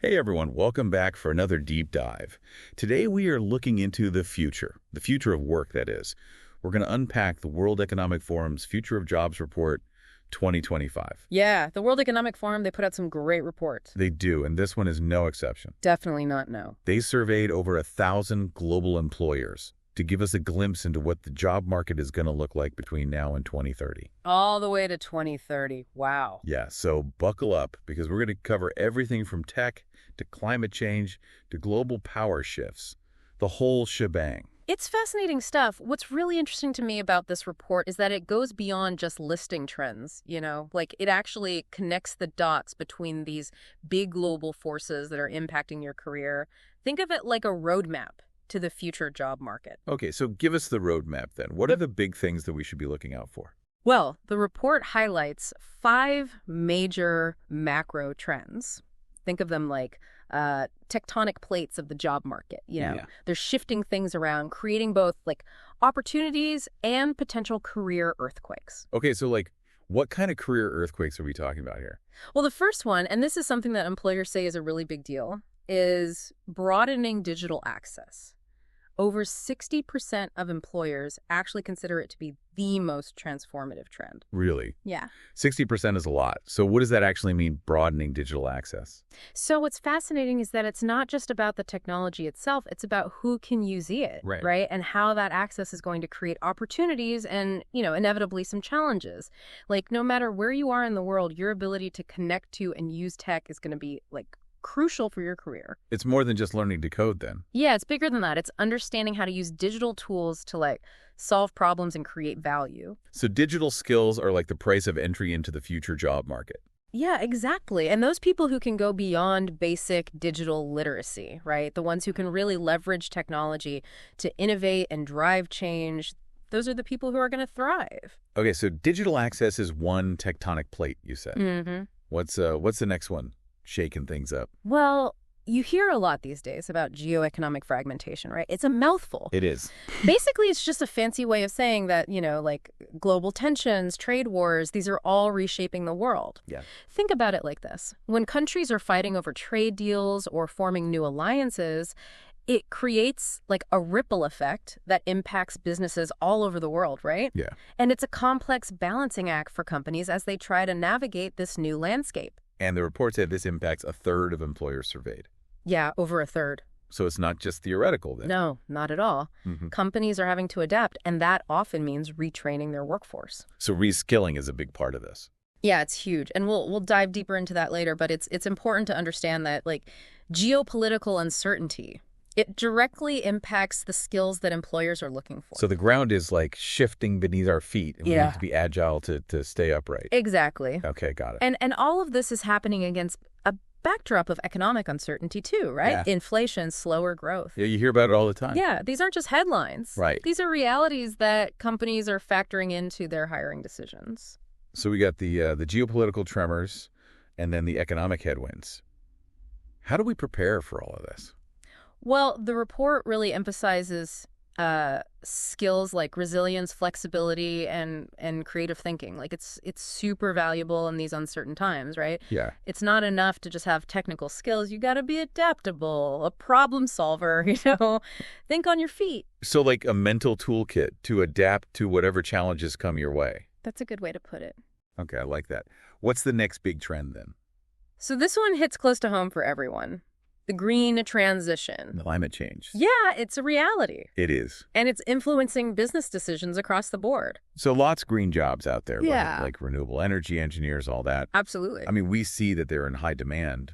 Hey everyone, welcome back for another deep dive. Today we are looking into the future of work, that is. We're going to unpack the World Economic Forum's Future of Jobs Report 2025. Yeah, the World Economic Forum, they put out some great reports. They do, and this one is no exception. Definitely not no. They surveyed over 1,000 global employers to give us a glimpse into what the job market is going to look like between now and 2030. All the way to 2030. Wow. Yeah, so buckle up because we're going to cover everything from tech to climate change to global power shifts, the whole shebang. It's fascinating stuff. What's really interesting to me about this report is that it goes beyond just listing trends, Like it actually connects the dots between these big global forces that are impacting your career. Think of it like a roadmap to the future job market. Okay, so give us the roadmap then. What are the big things that we should be looking out for? Well, the report highlights 5 major macro trends. Think of them like tectonic plates of the job market. Yeah. They're shifting things around, creating both like opportunities and potential career earthquakes. Okay, so what kind of career earthquakes are we talking about here? Well, the first one, and this is something that employers say is a really big deal, is broadening digital access. Over 60% of employers actually consider it to be the most transformative trend. Really? Yeah. 60% is a lot. So what does that actually mean, broadening digital access? So what's fascinating is that it's not just about the technology itself, it's about who can use it, right? And how that access is going to create opportunities and, inevitably some challenges. Like no matter where you are in the world, your ability to connect to and use tech is going to be crucial for your career. It's more than just learning to code then. Yeah, it's bigger than that. It's understanding how to use digital tools to solve problems and create value. So digital skills are like the price of entry into the future job market. Yeah, exactly. And those people who can go beyond basic digital literacy, right? The ones who can really leverage technology to innovate and drive change, those are the people who are going to thrive. Okay, so digital access is one tectonic plate, you said. Mm-hmm. What's the next one? Shaking things up. Well, you hear a lot these days about geoeconomic fragmentation, right? It's a mouthful. It is. Basically, it's just a fancy way of saying that, global tensions, trade wars, these are all reshaping the world. Yeah. Think about it like this. When countries are fighting over trade deals or forming new alliances, it creates a ripple effect that impacts businesses all over the world, right? Yeah. And it's a complex balancing act for companies as they try to navigate this new landscape. And the report said this impacts a third of employers surveyed. Yeah, over a third. So it's not just theoretical then? No, not at all. Mm-hmm. Companies are having to adapt, and that often means retraining their workforce. So reskilling is a big part of this. Yeah, it's huge. And we'll dive deeper into that later, but it's important to understand that geopolitical uncertainty, it directly impacts the skills that employers are looking for. So the ground is shifting beneath our feet, and we need to be agile to stay upright. Exactly. Okay, got it. And all of this is happening against a backdrop of economic uncertainty too, right? Yeah. Inflation, slower growth. Yeah, you hear about it all the time. Yeah, these aren't just headlines. Right. These are realities that companies are factoring into their hiring decisions. So we got the geopolitical tremors and then the economic headwinds. How do we prepare for all of this? Well, the report really emphasizes skills like resilience, flexibility, and creative thinking. It's super valuable in these uncertain times, right? Yeah. It's not enough to just have technical skills. You got to be adaptable, a problem solver, think on your feet. So a mental toolkit to adapt to whatever challenges come your way. That's a good way to put it. Okay, I like that. What's the next big trend then? So this one hits close to home for everyone. The green transition. Climate change. Yeah, it's a reality. It is. And it's influencing business decisions across the board. So lots of green jobs out there, Yeah. like renewable energy engineers, all that. Absolutely. I mean, we see that they're in high demand.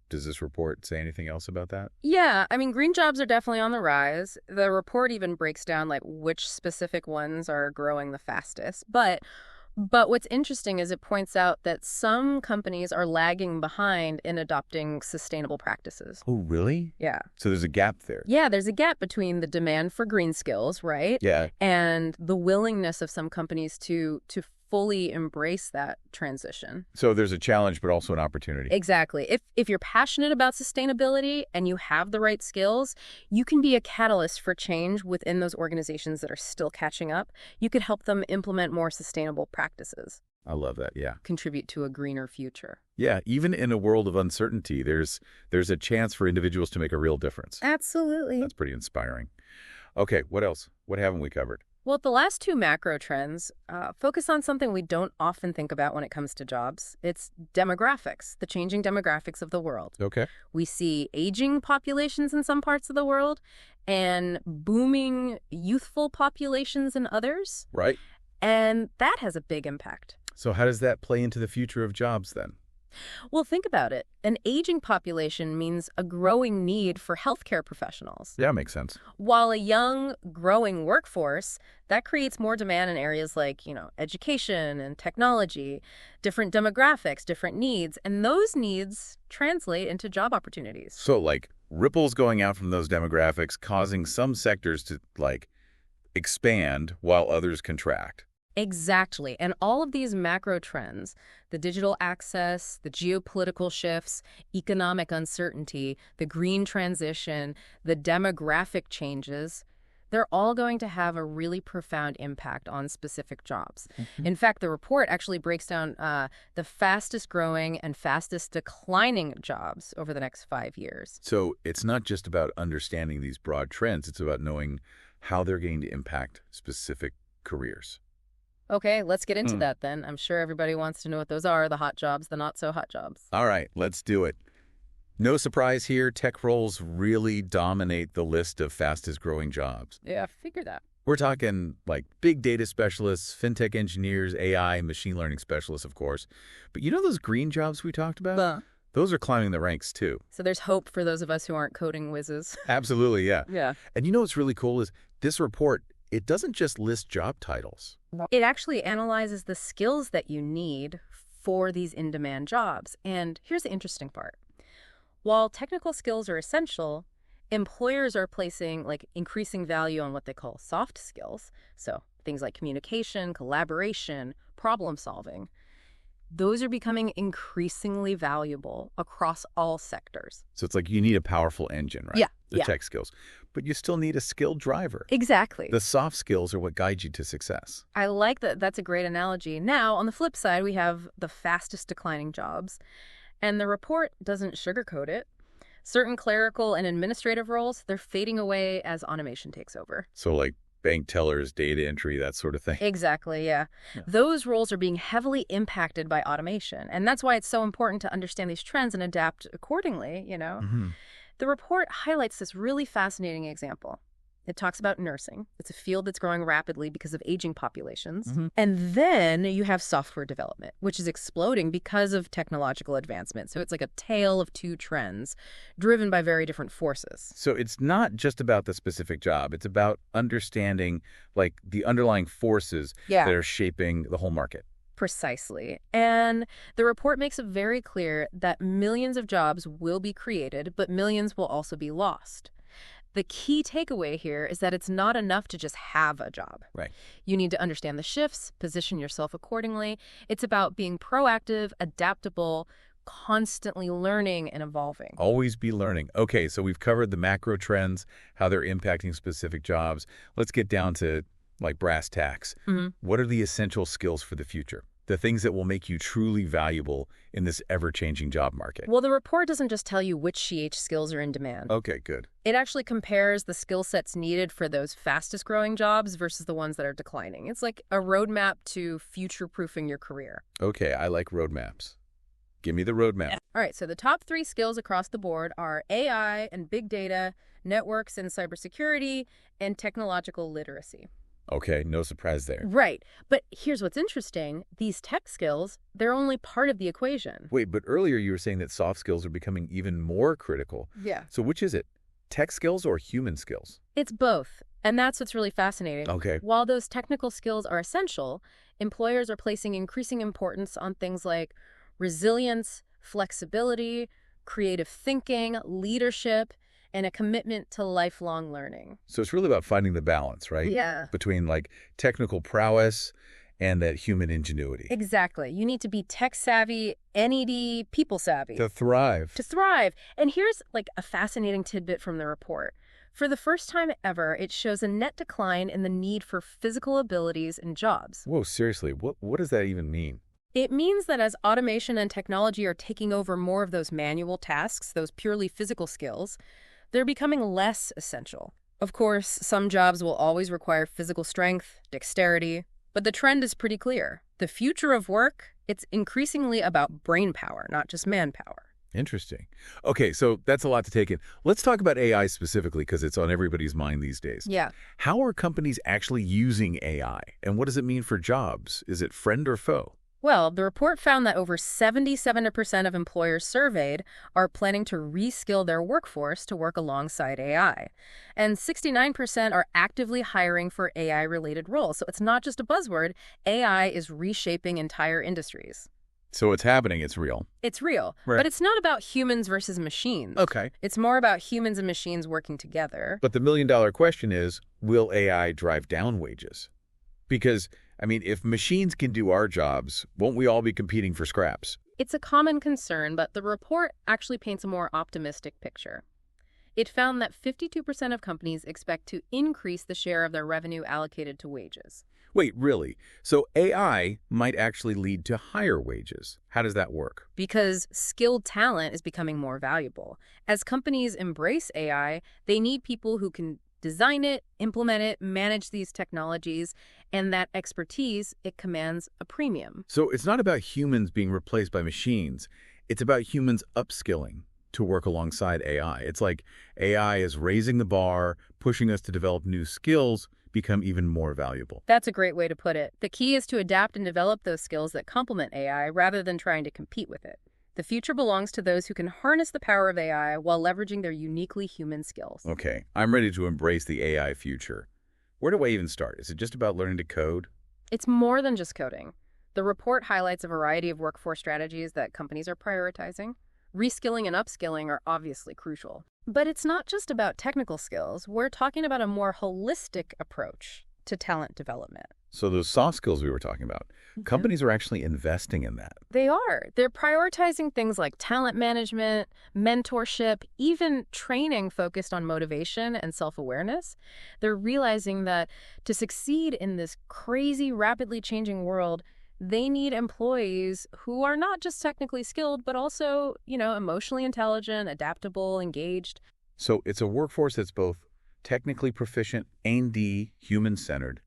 Does this report say anything else about that? Yeah, green jobs are definitely on the rise. The report even breaks down which specific ones are growing the fastest. But what's interesting is it points out that some companies are lagging behind in adopting sustainable practices. Oh, really? Yeah. So there's a gap there. Yeah, there's a gap between the demand for green skills, right? Yeah. And the willingness of some companies to fully embrace that transition. So there's a challenge, but also an opportunity. Exactly. If you're passionate about sustainability and you have the right skills, you can be a catalyst for change within those organizations that are still catching up. You could help them implement more sustainable practices. I love that, yeah. contribute to a greener future. Yeah, even in a world of uncertainty, there's a chance for individuals to make a real difference. Absolutely. That's pretty inspiring. Okay, what else? What haven't we covered? Well, the last two macro trends focus on something we don't often think about when it comes to jobs. It's demographics, the changing demographics of the world. Okay. We see aging populations in some parts of the world and booming youthful populations in others. Right. And that has a big impact. So how does that play into the future of jobs then? Well, think about it. An aging population means a growing need for healthcare professionals. Yeah, makes sense. While a young, growing workforce, that creates more demand in areas like, education and technology, different demographics, different needs, and those needs translate into job opportunities. So, like, ripples going out from those demographics causing some sectors to, expand while others contract. Exactly. And all of these macro trends, the digital access, the geopolitical shifts, economic uncertainty, the green transition, the demographic changes, they're all going to have a really profound impact on specific jobs. In fact, the report actually breaks down the fastest growing and fastest declining jobs over the next 5 years. So it's not just about understanding these broad trends, it's about knowing how they're going to impact specific careers. Okay, let's get into that then. I'm sure everybody wants to know what those are, the hot jobs, the not so hot jobs. All right, let's do it. No surprise here, tech roles really dominate the list of fastest growing jobs. Yeah, figure that. We're talking like big data specialists, fintech engineers, AI, machine learning specialists, of course. But you know those green jobs we talked about? Those are climbing the ranks too. So there's hope for those of us who aren't coding whizzes. Absolutely, yeah. Yeah. And you know what's really cool is this report, it doesn't just list job titles. It actually analyzes the skills that you need for these in-demand jobs. And here's the interesting part. While technical skills are essential, employers are placing increasing value on what they call soft skills. So things like communication, collaboration, problem solving. Those are becoming increasingly valuable across all sectors. So it's like you need a powerful engine, right? Yeah. The tech skills. But you still need a skilled driver. Exactly. The soft skills are what guide you to success. I like that. That's a great analogy. Now, on the flip side, we have the fastest declining jobs. And the report doesn't sugarcoat it. Certain clerical and administrative roles, they're fading away as automation takes over. So like bank tellers, data entry, that sort of thing. Exactly, yeah. Those roles are being heavily impacted by automation. And that's why it's so important to understand these trends and adapt accordingly, The report highlights this really fascinating example. It talks about nursing. It's a field that's growing rapidly because of aging populations. And then you have software development, which is exploding because of technological advancement. So it's like a tale of two trends driven by very different forces. So it's not just about the specific job. It's about understanding the underlying forces that are shaping the whole market. Precisely. And the report makes it very clear that millions of jobs will be created, but millions will also be lost. The key takeaway here is that it's not enough to just have a job. Right. You need to understand the shifts, position yourself accordingly. It's about being proactive, adaptable, constantly learning and evolving. Always be learning. Okay, so we've covered the macro trends, how they're impacting specific jobs. Let's get down to brass tacks. What are the essential skills for the future? The things that will make you truly valuable in this ever-changing job market. Well, the report doesn't just tell you which CH skills are in demand. Okay, good. It actually compares the skill sets needed for those fastest growing jobs versus the ones that are declining. It's like a roadmap to future-proofing your career. Okay, I like roadmaps. Give me the roadmap. All right, so the top 3 skills across the board are AI and big data, networks and cybersecurity, and technological literacy. Okay, no surprise there. Right. But here's what's interesting. These tech skills, they're only part of the equation. Wait, but earlier you were saying that soft skills are becoming even more critical. Yeah. So which is it? Tech skills or human skills? It's both. And that's what's really fascinating. Okay. While those technical skills are essential, employers are placing increasing importance on things like resilience, flexibility, creative thinking, leadership, and a commitment to lifelong learning. So it's really about finding the balance, right? Yeah. Between technical prowess and that human ingenuity. Exactly. You need to be tech savvy, NED, people savvy. To thrive. To thrive. And here's a fascinating tidbit from the report. For the first time ever, it shows a net decline in the need for physical abilities in jobs. Whoa, seriously, what does that even mean? It means that as automation and technology are taking over more of those manual tasks, those purely physical skills, they're becoming less essential. Of course, some jobs will always require physical strength, dexterity, but the trend is pretty clear. The future of work, it's increasingly about brain power, not just manpower. Interesting. Okay, so that's a lot to take in. Let's talk about AI specifically because it's on everybody's mind these days. Yeah. How are companies actually using AI, and what does it mean for jobs? Is it friend or foe? Well, the report found that over 77% of employers surveyed are planning to reskill their workforce to work alongside AI. And 69% are actively hiring for AI-related roles. So it's not just a buzzword. AI is reshaping entire industries. So it's happening, it's real. It's real, Right. but it's not about humans versus machines. Okay. It's more about humans and machines working together. But the million-dollar question is, will AI drive down wages? Because, I mean, if machines can do our jobs, won't we all be competing for scraps? It's a common concern, but the report actually paints a more optimistic picture. It found that 52% of companies expect to increase the share of their revenue allocated to wages. Wait, really? So AI might actually lead to higher wages. How does that work? Because skilled talent is becoming more valuable. As companies embrace AI, they need people who can design it, implement it, manage these technologies, and that expertise, it commands a premium. So it's not about humans being replaced by machines. It's about humans upskilling to work alongside AI. It's like AI is raising the bar, pushing us to develop new skills, become even more valuable. That's a great way to put it. The key is to adapt and develop those skills that complement AI rather than trying to compete with it. The future belongs to those who can harness the power of AI while leveraging their uniquely human skills. Okay, I'm ready to embrace the AI future. Where do I even start? Is it just about learning to code? It's more than just coding. The report highlights a variety of workforce strategies that companies are prioritizing. Reskilling and upskilling are obviously crucial. But it's not just about technical skills. We're talking about a more holistic approach to talent development. So those soft skills we were talking about, companies are actually investing in that. They are. They're prioritizing things like talent management, mentorship, even training focused on motivation and self-awareness. They're realizing that to succeed in this crazy, rapidly changing world, they need employees who are not just technically skilled, but also, emotionally intelligent, adaptable, engaged. So it's a workforce that's both technically proficient and human-centered.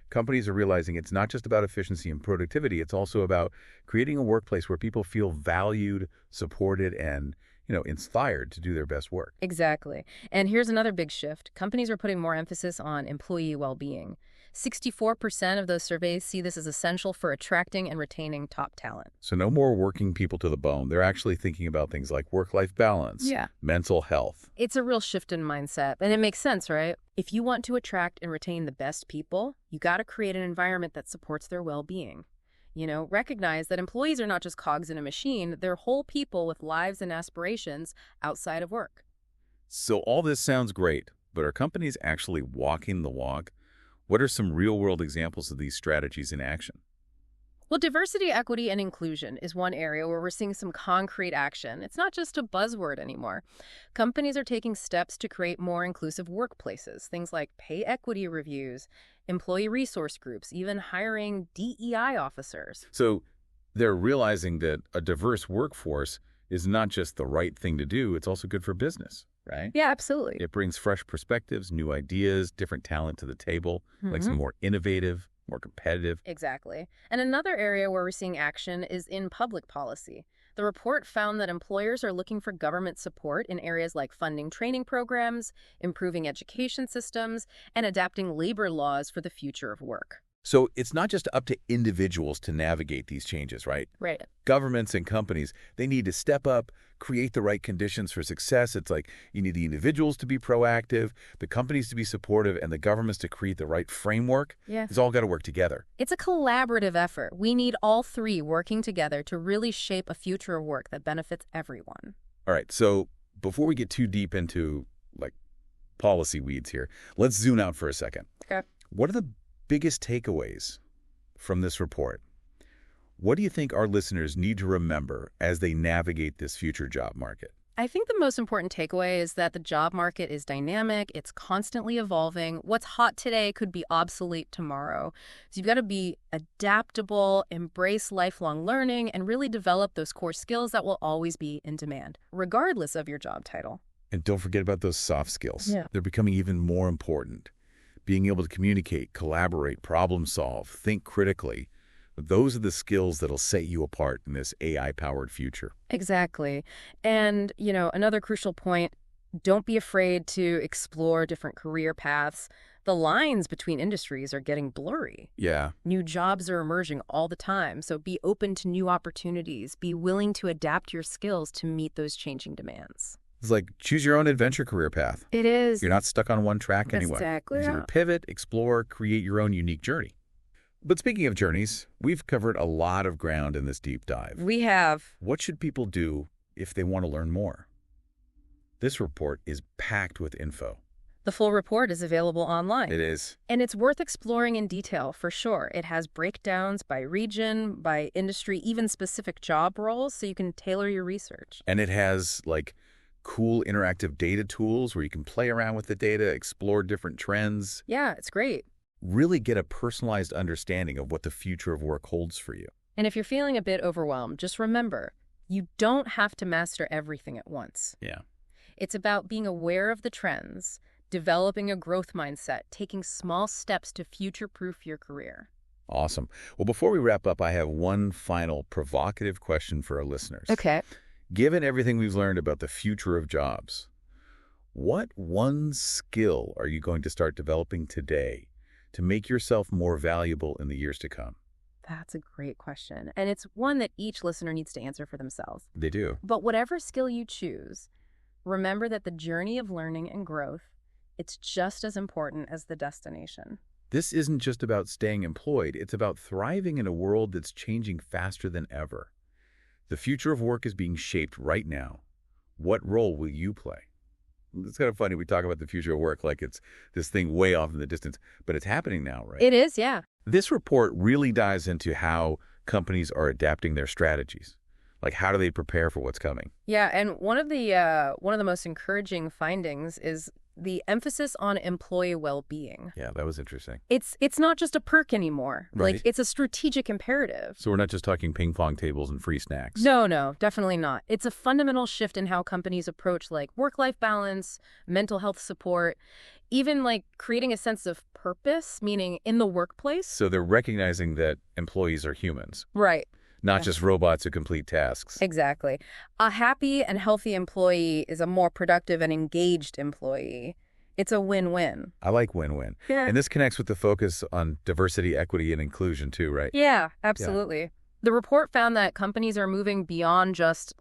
Companies are realizing it's not just about efficiency and productivity, it's also about creating a workplace where people feel valued, supported, and, inspired to do their best work. Exactly. And here's another big shift. Companies are putting more emphasis on employee well-being. 64% of those surveys see this as essential for attracting and retaining top talent. So no more working people to the bone. They're actually thinking about things like work-life balance, mental health. It's a real shift in mindset, and it makes sense, right? If you want to attract and retain the best people, you got to create an environment that supports their well-being. Recognize that employees are not just cogs in a machine, they're whole people with lives and aspirations outside of work. So all this sounds great, but are companies actually walking the walk? What are some real-world examples of these strategies in action? Well, diversity, equity, and inclusion is one area where we're seeing some concrete action. It's not just a buzzword anymore. Companies are taking steps to create more inclusive workplaces, things like pay equity reviews, employee resource groups, even hiring DEI officers. So they're realizing that a diverse workforce is not just the right thing to do, it's also good for business, right? Yeah, absolutely. It brings fresh perspectives, new ideas, different talent to the table, makes them more innovative, more competitive. Exactly. And another area where we're seeing action is in public policy. The report found that employers are looking for government support in areas like funding training programs, improving education systems, and adapting labor laws for the future of work. So it's not just up to individuals to navigate these changes, right? Right. Governments and companies, they need to step up, create the right conditions for success. It's like you need the individuals to be proactive, the companies to be supportive, and the governments to create the right framework. Yeah. It's all got to work together. It's a collaborative effort. We need all three working together to really shape a future of work that benefits everyone. All right, so before we get too deep into, policy weeds here, let's zoom out for a second. Okay. What are the biggest takeaways from this report? What do you think our listeners need to remember as they navigate this future job market? I think the most important takeaway is that the job market is dynamic, it's constantly evolving. What's hot today could be obsolete tomorrow. So you've got to be adaptable, embrace lifelong learning, and really develop those core skills that will always be in demand, regardless of your job title. And don't forget about those soft skills. Yeah. They're becoming even more important. Being able to communicate, collaborate, problem solve, think critically. Those are the skills that'll set you apart in this AI-powered future. Exactly. And, another crucial point, don't be afraid to explore different career paths. The lines between industries are getting blurry. Yeah. New jobs are emerging all the time, so be open to new opportunities. Be willing to adapt your skills to meet those changing demands. It's like choose your own adventure career path. It is. You're not stuck on one track That's anyway. exactly You right. pivot, explore, create your own unique journey. But speaking of journeys, we've covered a lot of ground in this deep dive. We have. What should people do if they want to learn more? This report is packed with info. The full report is available online. It is. And it's worth exploring in detail, for sure. It has breakdowns by region, by industry, even specific job roles, so you can tailor your research. And it has, cool interactive data tools where you can play around with the data, explore different trends. Yeah, it's great. Really get a personalized understanding of what the future of work holds for you. And if you're feeling a bit overwhelmed, just remember, you don't have to master everything at once. Yeah. It's about being aware of the trends, developing a growth mindset, taking small steps to future-proof your career. Awesome. Well, before we wrap up, I have one final provocative question for our listeners. Okay. Given everything we've learned about the future of jobs, what one skill are you going to start developing today to make yourself more valuable in the years to come? That's a great question. And it's one that each listener needs to answer for themselves. They do. But whatever skill you choose, remember that the journey of learning and growth, it's just as important as the destination. This isn't just about staying employed. It's about thriving in a world that's changing faster than ever. The future of work is being shaped right now. What role will you play? It's kind of funny. We talk about the future of work like it's this thing way off in the distance, but it's happening now, right? It is, yeah. This report really dives into how companies are adapting their strategies. Like, how do they prepare for what's coming? Yeah, and one of the most encouraging findings is the emphasis on employee well-being. Yeah, that was interesting. It's not just a perk anymore. Right. It's a strategic imperative. So we're not just talking ping pong tables and free snacks. No, definitely not. It's a fundamental shift in how companies approach work-life balance, mental health support, even creating a sense of purpose, meaning in the workplace. So they're recognizing that employees are humans. Right. Not just robots who complete tasks. Exactly. A happy and healthy employee is a more productive and engaged employee. It's a win-win. I like win-win. Yeah. And this connects with the focus on diversity, equity, and inclusion too, right? Yeah, absolutely. Yeah. The report found that companies are moving beyond just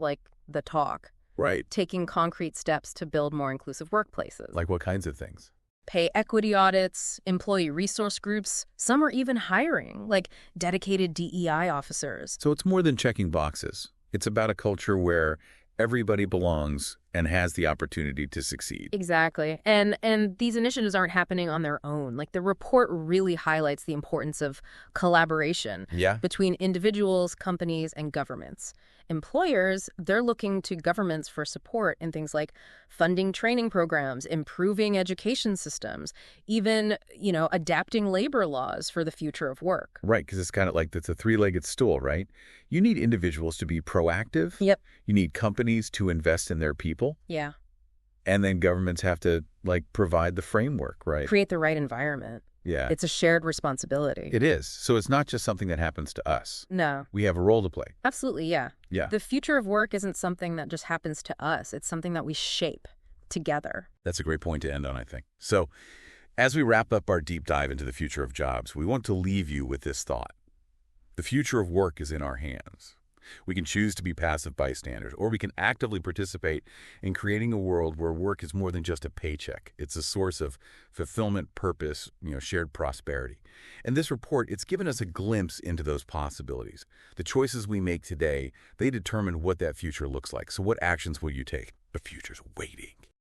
the talk. Right. Taking concrete steps to build more inclusive workplaces. Like what kinds of things? Pay equity audits, employee resource groups. Some are even hiring, dedicated DEI officers. So it's more than checking boxes. It's about a culture where everybody belongs and has the opportunity to succeed. Exactly. And these initiatives aren't happening on their own. The report really highlights the importance of collaboration between individuals, companies, and governments. Employers, they're looking to governments for support in things like funding training programs, improving education systems, even, adapting labor laws for the future of work. Right, because it's kind of it's a three-legged stool, right? You need individuals to be proactive. Yep. You need companies to invest in their people. Yeah. And then governments have to, provide the framework, right? Create the right environment. Yeah. It's a shared responsibility. It is. So it's not just something that happens to us. No. We have a role to play. Absolutely, yeah. Yeah. The future of work isn't something that just happens to us. It's something that we shape together. That's a great point to end on, I think. So as we wrap up our deep dive into the future of jobs, we want to leave you with this thought. The future of work is in our hands. We can choose to be passive bystanders, or we can actively participate in creating a world where work is more than just a paycheck. It's a source of fulfillment, purpose, shared prosperity. And this report, it's given us a glimpse into those possibilities. The choices we make today, they determine what that future looks like. So what actions will you take? The future's waiting.